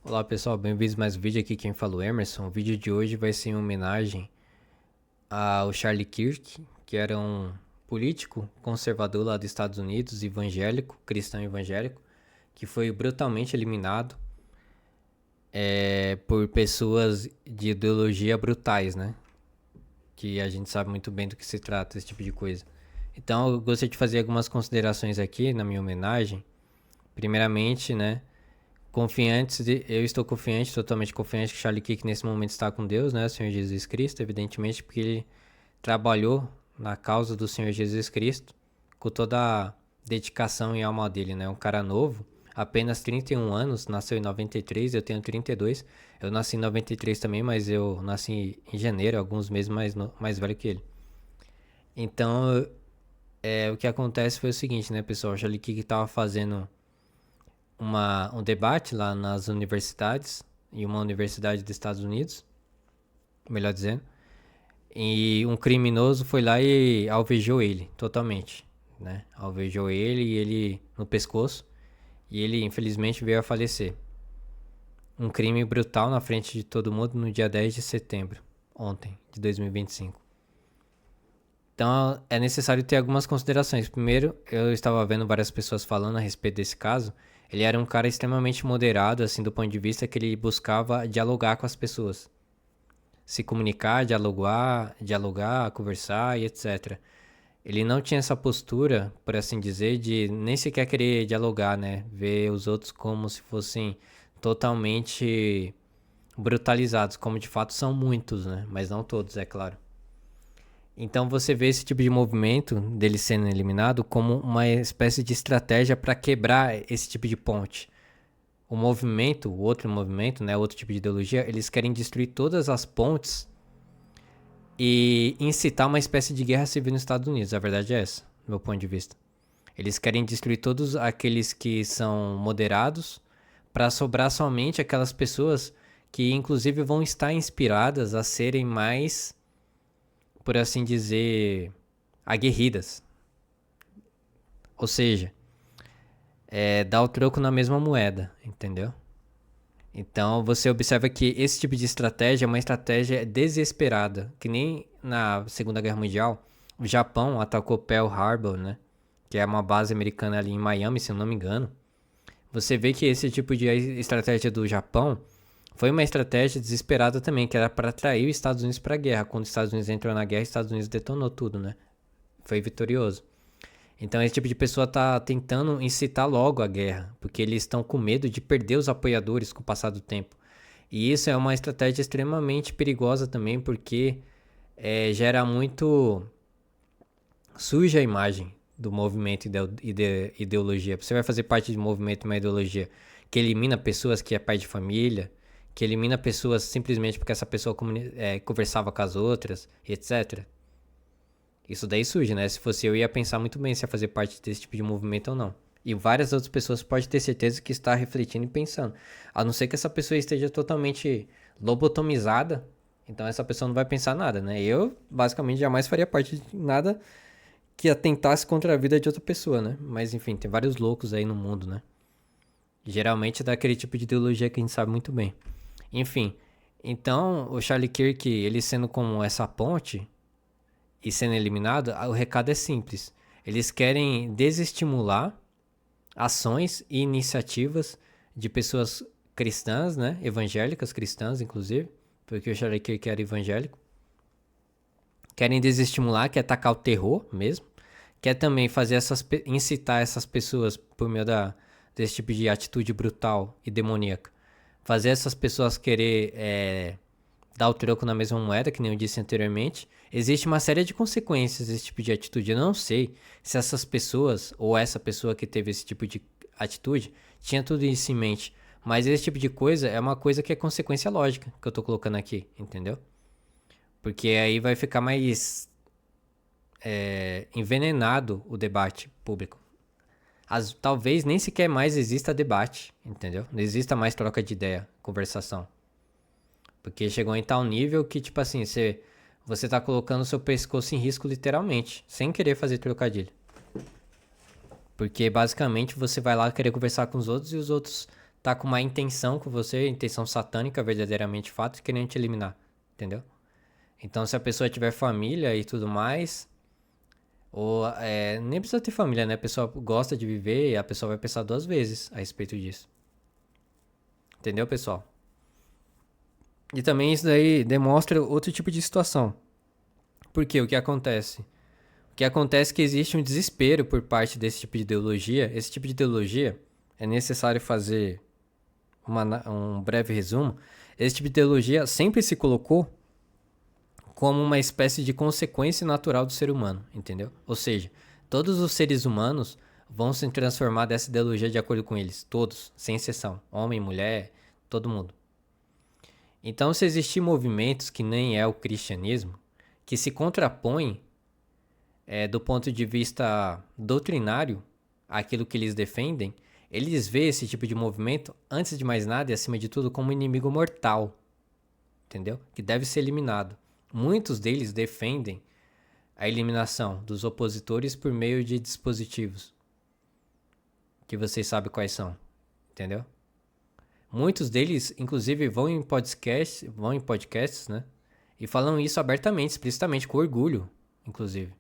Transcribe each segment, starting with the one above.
Olá pessoal, bem-vindos a mais um vídeo aqui, quem fala é o Emerson. O vídeo de hoje vai ser em homenagem ao Charlie Kirk, que era um político conservador lá dos Estados Unidos, evangélico, cristão evangélico, que foi brutalmente eliminado por pessoas de ideologia brutais, né? Que a gente sabe muito bem do que se trata, esse tipo de coisa. Então eu gostaria de fazer algumas considerações aqui na minha homenagem. Primeiramente, né? Eu estou confiante, totalmente confiante que Charlie Kirk nesse momento está com Deus, né, o Senhor Jesus Cristo, evidentemente, porque ele trabalhou na causa do Senhor Jesus Cristo com toda a dedicação e alma dele, né, um cara novo, apenas 31 anos, nasceu em 93, eu tenho 32, eu nasci em 93 também, mas eu nasci em janeiro, alguns meses mais velho que ele. Então, o que acontece foi o seguinte, né, pessoal, Charlie Kirk estava fazendo um debate lá nas universidades, em uma universidade dos Estados Unidos, melhor dizendo, e um criminoso foi lá e alvejou ele totalmente, né? Alvejou ele e ele no pescoço, e ele infelizmente veio a falecer. Um crime brutal na frente de todo mundo no dia 10 de setembro, ontem, de 2025. Então é necessário ter algumas considerações. Primeiro, eu estava vendo várias pessoas falando a respeito desse caso. Ele era um cara extremamente moderado, assim, do ponto de vista que ele buscava dialogar com as pessoas. Se comunicar, dialogar, conversar e etc. Ele não tinha essa postura, por assim dizer, de nem sequer querer dialogar, né? Ver os outros como se fossem totalmente brutalizados, como de fato são muitos, né? Mas não todos, é claro. Então você vê esse tipo de movimento dele sendo eliminado como uma espécie de estratégia para quebrar esse tipo de ponte. O outro movimento, né, outro tipo de ideologia, eles querem destruir todas as pontes e incitar uma espécie de guerra civil nos Estados Unidos. A verdade é essa, do meu ponto de vista. Eles querem destruir todos aqueles que são moderados para sobrar somente aquelas pessoas que inclusive vão estar inspiradas a serem mais, por assim dizer, aguerridas. Ou seja, dar o troco na mesma moeda, entendeu? Então você observa que esse tipo de estratégia é uma estratégia desesperada, que nem na Segunda Guerra Mundial, o Japão atacou Pearl Harbor, né? Que é uma base americana ali em Miami, se eu não me engano. Você vê que esse tipo de estratégia do Japão foi uma estratégia desesperada também, que era para atrair os Estados Unidos para a guerra. Quando os Estados Unidos entrou na guerra, os Estados Unidos detonou tudo, né? Foi vitorioso. Então esse tipo de pessoa tá tentando incitar logo a guerra, porque eles estão com medo de perder os apoiadores com o passar do tempo. E isso é uma estratégia extremamente perigosa também, porque gera muito suja a imagem do movimento e ideologia. Você vai fazer parte de um movimento e uma ideologia que elimina pessoas que é pai de família, que elimina pessoas simplesmente porque essa pessoa conversava com as outras, etc. Isso daí surge, né? Se fosse eu, ia pensar muito bem se ia fazer parte desse tipo de movimento ou não. E várias outras pessoas podem ter certeza que está refletindo e pensando. A não ser que essa pessoa esteja totalmente lobotomizada, então essa pessoa não vai pensar nada, né? Eu, basicamente, jamais faria parte de nada que atentasse contra a vida de outra pessoa, né? Mas, enfim, tem vários loucos aí no mundo, né? Geralmente é daquele tipo de ideologia que a gente sabe muito bem. Enfim, então o Charlie Kirk, ele sendo como essa ponte e sendo eliminado, o recado é simples. Eles querem desestimular ações e iniciativas de pessoas cristãs, né? Evangélicas cristãs, inclusive, porque o Charlie Kirk era evangélico. Querem desestimular, quer atacar o terror mesmo. Quer também incitar essas pessoas por meio desse tipo de atitude brutal e demoníaca. Fazer essas pessoas querer dar o troco na mesma moeda, que nem eu disse anteriormente. Existe uma série de consequências desse tipo de atitude. Eu não sei se essas pessoas, ou essa pessoa que teve esse tipo de atitude, tinha tudo isso em mente. Mas esse tipo de coisa é uma coisa que é consequência lógica que eu tô colocando aqui, entendeu? Porque aí vai ficar mais envenenado o debate público. Talvez nem sequer mais exista debate, entendeu? Não exista mais troca de ideia, conversação. Porque chegou em tal nível que, tipo assim, você tá colocando seu pescoço em risco literalmente, sem querer fazer trocadilho. Porque basicamente você vai lá querer conversar com os outros e os outros tá com uma intenção com você, intenção satânica, verdadeiramente fato, querendo te eliminar, entendeu? Então, se a pessoa tiver família e tudo mais, ou nem precisa ter família, né? A pessoa gosta de viver e a pessoa vai pensar 2 vezes a respeito disso. Entendeu, pessoal? E também isso daí demonstra outro tipo de situação. Porque o que acontece? O que acontece é que existe um desespero por parte desse tipo de ideologia. Esse tipo de ideologia, é necessário fazer um breve resumo. Esse tipo de ideologia sempre se colocou como uma espécie de consequência natural do ser humano, entendeu? Ou seja, todos os seres humanos vão se transformar dessa ideologia de acordo com eles, todos, sem exceção, homem, mulher, todo mundo. Então, se existir movimentos que nem é o cristianismo, que se contrapõem do ponto de vista doutrinário àquilo que eles defendem, eles veem esse tipo de movimento, antes de mais nada e acima de tudo, como um inimigo mortal, entendeu? Que deve ser eliminado. Muitos deles defendem a eliminação dos opositores por meio de dispositivos, que vocês sabem quais são, entendeu? Muitos deles, inclusive, vão em podcasts, né? E falam isso abertamente, explicitamente, com orgulho, inclusive.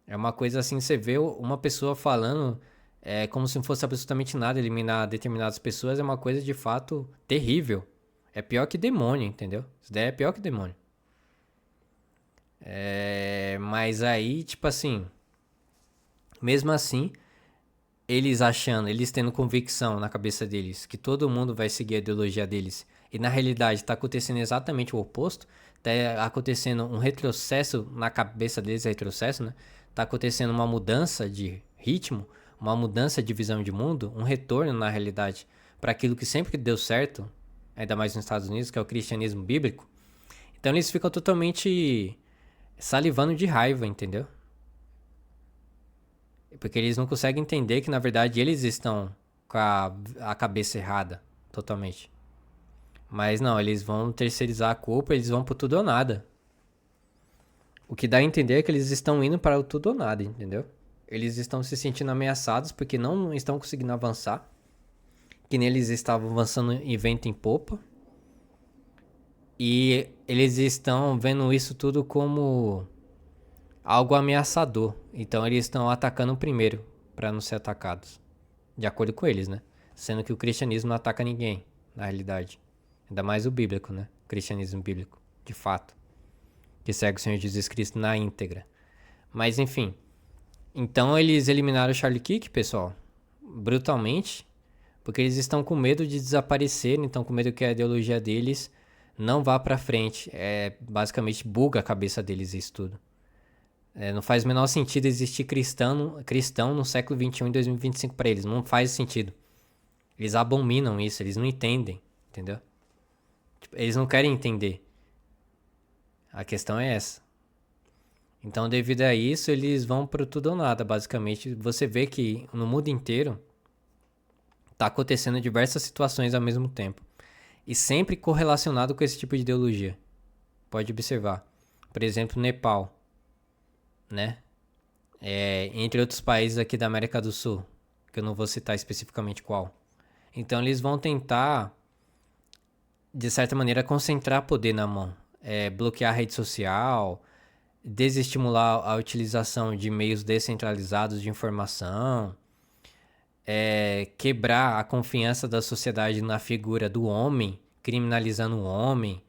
É uma coisa assim, você vê uma pessoa falando como se não fosse absolutamente nada, eliminar determinadas pessoas, é uma coisa de fato terrível. É pior que demônio, entendeu? Isso daí é pior que demônio. Mas aí, tipo assim, mesmo assim, eles tendo convicção na cabeça deles que todo mundo vai seguir a ideologia deles, e na realidade está acontecendo exatamente o oposto, está acontecendo um retrocesso na cabeça deles, retrocesso, né? Tá acontecendo uma mudança de ritmo, uma mudança de visão de mundo, um retorno na realidade para aquilo que sempre deu certo, ainda mais nos Estados Unidos, que é o cristianismo bíblico. Então eles ficam totalmente salivando de raiva, entendeu? Porque eles não conseguem entender que, na verdade, eles estão com a cabeça errada, totalmente. Mas não, eles vão terceirizar a culpa, eles vão pro tudo ou nada. O que dá a entender é que eles estão indo para o tudo ou nada, entendeu? Eles estão se sentindo ameaçados porque não estão conseguindo avançar. Que nem eles estavam avançando em vento em popa. E eles estão vendo isso tudo como algo ameaçador. Então eles estão atacando primeiro para não ser atacados. De acordo com eles, né? Sendo que o cristianismo não ataca ninguém, na realidade. Ainda mais o bíblico, né? O cristianismo bíblico, de fato. Que segue o Senhor Jesus Cristo na íntegra. Mas enfim. Então eles eliminaram o Charlie Kirk, pessoal. Brutalmente. Porque eles estão com medo de desaparecer. Então com medo que a ideologia deles não vá pra frente. Basicamente buga a cabeça deles isso tudo. Não faz o menor sentido existir cristão no século XXI em 2025 para eles. Não faz sentido. Eles abominam isso, eles não entendem, entendeu? Tipo, eles não querem entender. A questão é essa. Então, devido a isso, eles vão pro tudo ou nada, basicamente. Você vê que no mundo inteiro tá acontecendo diversas situações ao mesmo tempo. E sempre correlacionado com esse tipo de ideologia. Pode observar. Por exemplo, Nepal, né? Entre outros países aqui da América do Sul, que eu não vou citar especificamente qual. Então eles vão tentar, de certa maneira, concentrar poder na mão. Bloquear a rede social, desestimular a utilização de meios descentralizados de informação, quebrar a confiança da sociedade na figura do homem, criminalizando o homem,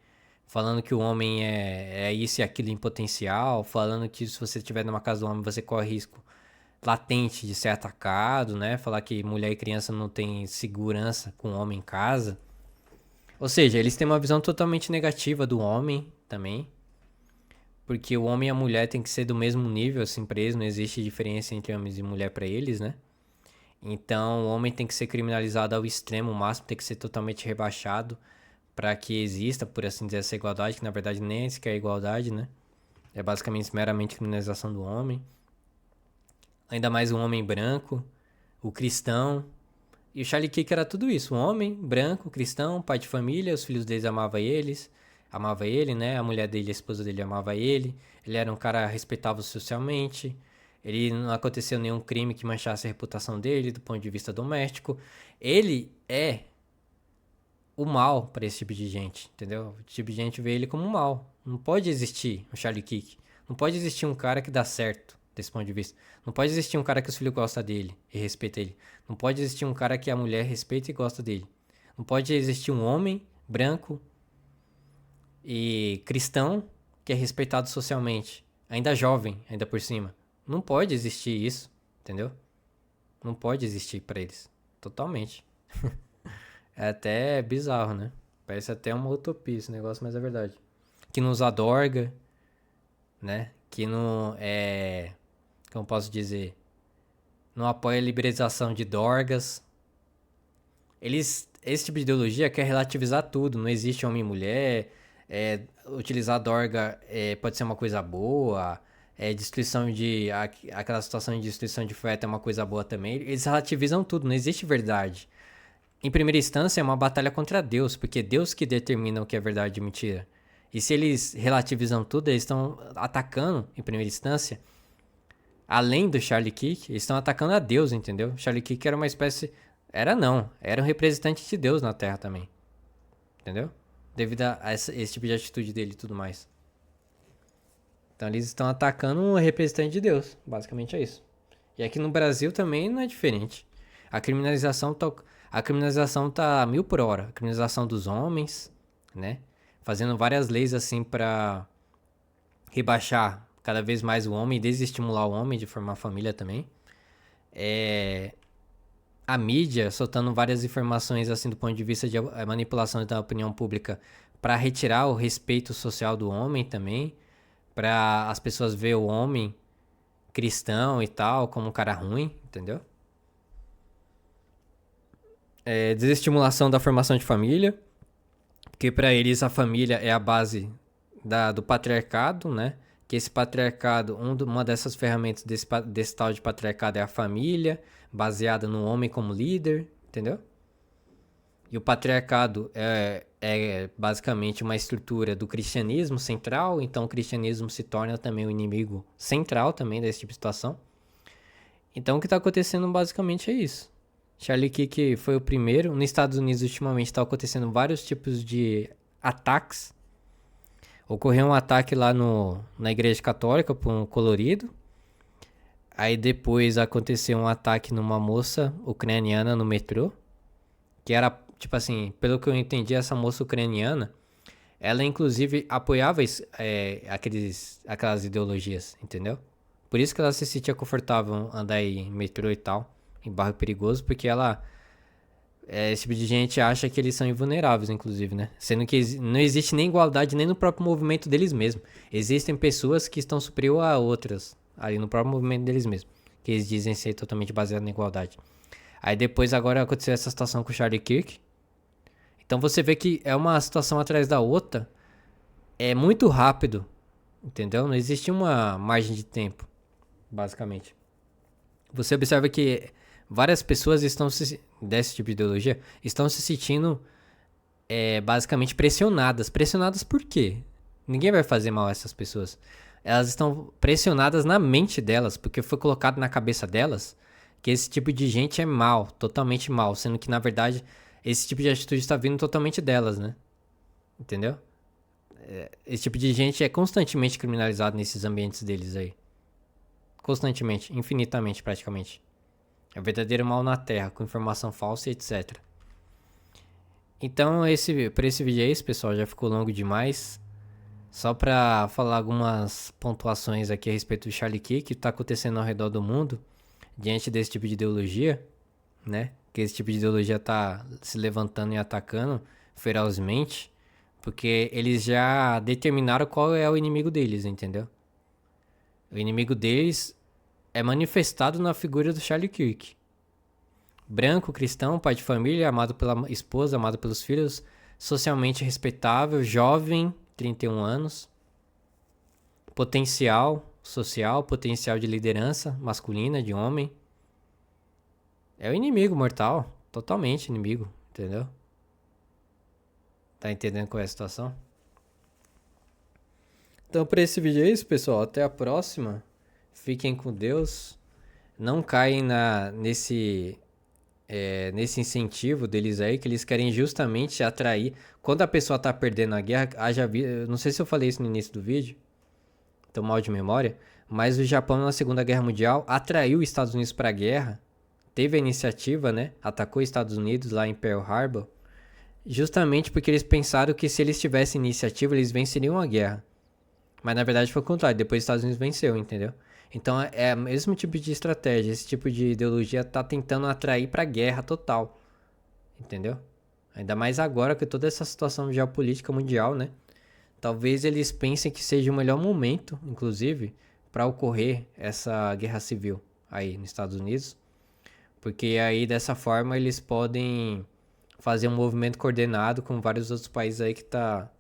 falando que o homem é isso e aquilo em potencial, falando que se você estiver numa casa do homem você corre risco latente de ser atacado, né? Falar que mulher e criança não tem segurança com o homem em casa. Ou seja, eles têm uma visão totalmente negativa do homem também. Porque o homem e a mulher tem que ser do mesmo nível, assim, pra eles. Não existe diferença entre homens e mulher pra eles, né? Então, o homem tem que ser criminalizado ao extremo, o máximo tem que ser totalmente rebaixado para que exista, por assim dizer, essa igualdade, que na verdade nem é sequer igualdade, né? É basicamente meramente criminalização do homem. Ainda mais um homem branco, o cristão. E o Charlie Kirk era tudo isso, um homem branco, cristão, pai de família, os filhos deles amavam ele, né? A mulher dele, a esposa dele amava ele. Ele era um cara respeitável socialmente. Ele não aconteceu nenhum crime que manchasse a reputação dele do ponto de vista doméstico. Ele é o mal para esse tipo de gente, entendeu? O tipo de gente vê ele como mal. Não pode existir um Charlie Kirk. Não pode existir um cara que dá certo desse ponto de vista. Não pode existir um cara que os filhos gostam dele e respeita ele. Não pode existir um cara que a mulher respeita e gosta dele. Não pode existir um homem branco e cristão que é respeitado socialmente. Ainda jovem, ainda por cima. Não pode existir isso, entendeu? Não pode existir pra eles. Totalmente. É até bizarro, né? Parece até uma utopia esse negócio, mas é verdade. Que não usa dorga, né? Que não é. Como posso dizer? Não apoia a liberalização de dorgas. Esse tipo de ideologia quer relativizar tudo. Não existe homem e mulher. Utilizar dorga pode ser uma coisa boa. Destruição de. Aquela situação de destruição de feto é uma coisa boa também. Eles relativizam tudo. Não existe verdade. Em primeira instância, é uma batalha contra Deus, porque é Deus que determina o que é verdade e mentira. E se eles relativizam tudo, eles estão atacando, em primeira instância, além do Charlie Kirk, eles estão atacando a Deus, entendeu? Charlie Kirk era uma espécie. Era não, era um representante de Deus na Terra também, entendeu? Devido a esse tipo de atitude dele e tudo mais. Então eles estão atacando um representante de Deus, basicamente é isso. E aqui no Brasil também não é diferente. A criminalização tá, a criminalização tá a 1000 por hora. A criminalização dos homens, né? Fazendo várias leis assim pra rebaixar cada vez mais o homem e desestimular o homem de formar família também. A mídia soltando várias informações assim do ponto de vista de manipulação da opinião pública para retirar o respeito social do homem também, para as pessoas ver o homem cristão e tal como um cara ruim, entendeu? Desestimulação da formação de família, porque para eles a família é a base do patriarcado, né? Que esse patriarcado, uma dessas ferramentas desse tal de patriarcado é a família, baseada no homem como líder, entendeu? E o patriarcado é basicamente uma estrutura do cristianismo central, então o cristianismo se torna também o inimigo central também desse tipo de situação. Então o que está acontecendo basicamente é isso. Charlie Kirk foi o primeiro. Nos Estados Unidos, ultimamente, está acontecendo vários tipos de ataques. Ocorreu um ataque lá na igreja católica por um colorido. Aí depois aconteceu um ataque numa moça ucraniana no metrô. Que era, tipo assim, pelo que eu entendi, essa moça ucraniana, ela inclusive apoiava aquelas ideologias, entendeu? Por isso que ela se sentia confortável andar em metrô e tal, em bairro perigoso, porque esse tipo de gente acha que eles são invulneráveis, inclusive, né? Sendo que não existe nem igualdade nem no próprio movimento deles mesmos. Existem pessoas que estão superior a outras, ali no próprio movimento deles mesmos, que eles dizem ser totalmente baseado na igualdade. Aí depois agora aconteceu essa situação com o Charlie Kirk. Então você vê que é uma situação atrás da outra. É muito rápido, entendeu? Não existe uma margem de tempo, basicamente. Você observa que várias pessoas desse tipo de ideologia estão se sentindo basicamente pressionadas. Pressionadas por quê? Ninguém vai fazer mal a essas pessoas. Elas estão pressionadas na mente delas, porque foi colocado na cabeça delas que esse tipo de gente é mal, totalmente mal, sendo que na verdade esse tipo de atitude está vindo totalmente delas, né? Entendeu? Esse tipo de gente é constantemente criminalizado nesses ambientes deles aí. Constantemente, infinitamente praticamente. É o verdadeiro mal na Terra, com informação falsa e etc. Então, por esse vídeo é isso, pessoal. Já ficou longo demais. Só pra falar algumas pontuações aqui a respeito do Charlie Kirk, que está acontecendo ao redor do mundo, diante desse tipo de ideologia, né? Que esse tipo de ideologia tá se levantando e atacando ferozmente, porque eles já determinaram qual é o inimigo deles, entendeu? O inimigo deles é manifestado na figura do Charlie Kirk. Branco, cristão, pai de família, amado pela esposa, amado pelos filhos, socialmente respeitável, jovem, 31 anos, potencial social, potencial de liderança masculina, de homem. É o inimigo mortal, totalmente inimigo, entendeu? Tá entendendo qual é a situação? Então, para esse vídeo é isso, pessoal. Até a próxima. Fiquem com Deus. Não caem nesse incentivo deles aí, que eles querem justamente atrair. Quando a pessoa tá perdendo a guerra, eu não sei se eu falei isso no início do vídeo, tô mal de memória, mas o Japão na Segunda Guerra Mundial atraiu os Estados Unidos para a guerra, teve a iniciativa, né? Atacou os Estados Unidos lá em Pearl Harbor, justamente porque eles pensaram que se eles tivessem iniciativa, eles venceriam a guerra. Mas na verdade foi o contrário, depois os Estados Unidos venceu, entendeu? Então é o mesmo tipo de estratégia, esse tipo de ideologia tá tentando atrair pra guerra total, entendeu? Ainda mais agora que toda essa situação geopolítica mundial, né? Talvez eles pensem que seja o melhor momento, inclusive, para ocorrer essa guerra civil aí nos Estados Unidos, porque aí dessa forma eles podem fazer um movimento coordenado com vários outros países aí que tá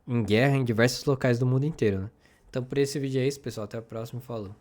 em guerra em diversos locais do mundo inteiro, né? Então por esse vídeo é isso, pessoal. Até a próxima. Falou.